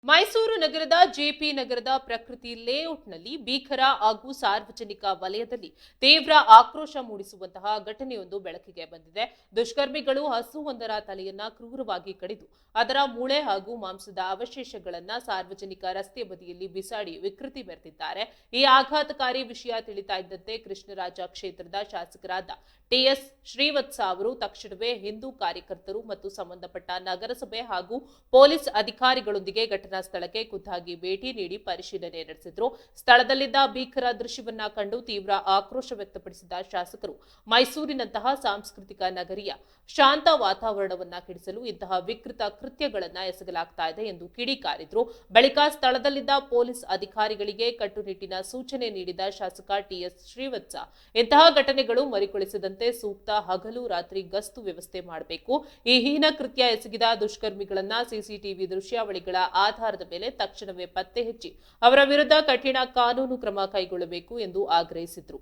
ಮೈಸೂರು ನಗರದ ಜೆಪಿ ನಗರದ ಪ್ರಕೃತಿ ಲೇಔಟ್ನಲ್ಲಿ ಭೀಕರ ಹಾಗೂ ಸಾರ್ವಜನಿಕ ವಲಯದಲ್ಲಿ ತೀವ್ರ ಆಕ್ರೋಶ ಮೂಡಿಸುವಂತಹ ಘಟನೆಯೊಂದು ಬೆಳಕಿಗೆ ಬಂದಿದೆ. ದುಷ್ಕರ್ಮಿಗಳು ಹಸುವೊಂದರ ತಲೆಯನ್ನ ಕ್ರೂರವಾಗಿ ಕಡಿದು ಅದರ ಮೂಳೆ ಹಾಗೂ ಮಾಂಸದ ಅವಶೇಷಗಳನ್ನ ಸಾರ್ವಜನಿಕ ರಸ್ತೆ ಬದಿಯಲ್ಲಿ ಬಿಸಾಡಿ ವಿಕೃತಿ ಮೆರೆದಿದ್ದಾರೆ. ಈ ಆಘಾತಕಾರಿ ವಿಷಯ ತಿಳಿತಾ ಇದ್ದಂತೆ ಕೃಷ್ಣರಾಜ ಕ್ಷೇತ್ರದ ಶಾಸಕರಾದ ಟಿಎಸ್ ಶ್ರೀವತ್ಸ ಅವರು ತಕ್ಷಣವೇ ಹಿಂದೂ ಕಾರ್ಯಕರ್ತರು ಮತ್ತು ಸಂಬಂಧಪಟ್ಟ ನಗರಸಭೆ ಹಾಗೂ ಪೊಲೀಸ್ ಅಧಿಕಾರಿಗಳೊಂದಿಗೆ ಘಟನಾ ಸ್ಥಳಕ್ಕೆ ಖುದ್ದಾಗಿ ಭೇಟಿ ನೀಡಿ ಪರಿಶೀಲನೆ ನಡೆಸಿದ್ರು. ಸ್ಥಳದಲ್ಲಿದ್ದ ಭೀಕರ ದೃಶ್ಯವನ್ನ ಕಂಡು ತೀವ್ರ ಆಕ್ರೋಶ ವ್ಯಕ್ತಪಡಿಸಿದ ಶಾಸಕರು ಮೈಸೂರಿನಂತಹ ಸಾಂಸ್ಕೃತಿಕ ನಗರಿಯ ಶಾಂತ ವಾತಾವರಣವನ್ನ ಕೆಡಿಸಲು ಇಂತಹ ವಿಕೃತ ಕೃತ್ಯಗಳನ್ನ ಎಸಗಲಾಗ್ತಾ ಇದೆ ಎಂದು ಕಿಡಿಕಾರಿದ್ರು. ಬಳಿಕ ಸ್ಥಳದಲ್ಲಿದ್ದ ಪೊಲೀಸ್ ಅಧಿಕಾರಿಗಳಿಗೆ ಕಟ್ಟುನಿಟ್ಟಿನ ಸೂಚನೆ ನೀಡಿದ ಶಾಸಕ ಟಿಎಸ್ ಶ್ರೀವತ್ಸ ಇಂತಹ ಘಟನೆಗಳು ಮರುಕಳಿಸದಂತೆ ಸೂಕ್ತ ಹಗಲು ರಾತ್ರಿ ಗಸ್ತು ವ್ಯವಸ್ಥೆ ಮಾಡಬೇಕು. ಈ ಹೀನ ಕೃತ್ಯ ಎಸಗಿದ ದುಷ್ಕರ್ಮಿಗಳನ್ನ ಸಿಸಿಟಿವಿ ದೃಶ್ಯಾವಳಿಗಳ ಆಧಾರದ ಮೇಲೆ ತಕ್ಷಣವೇ ಪತ್ತೆ ಹಚ್ಚಿ ಅವರ ವಿರುದ್ಧ ಕಠಿಣ ಕಾನೂನು ಕ್ರಮ ಕೈಗೊಳ್ಳಬೇಕು ಎಂದು ಆಗ್ರಹಿಸಿದರು.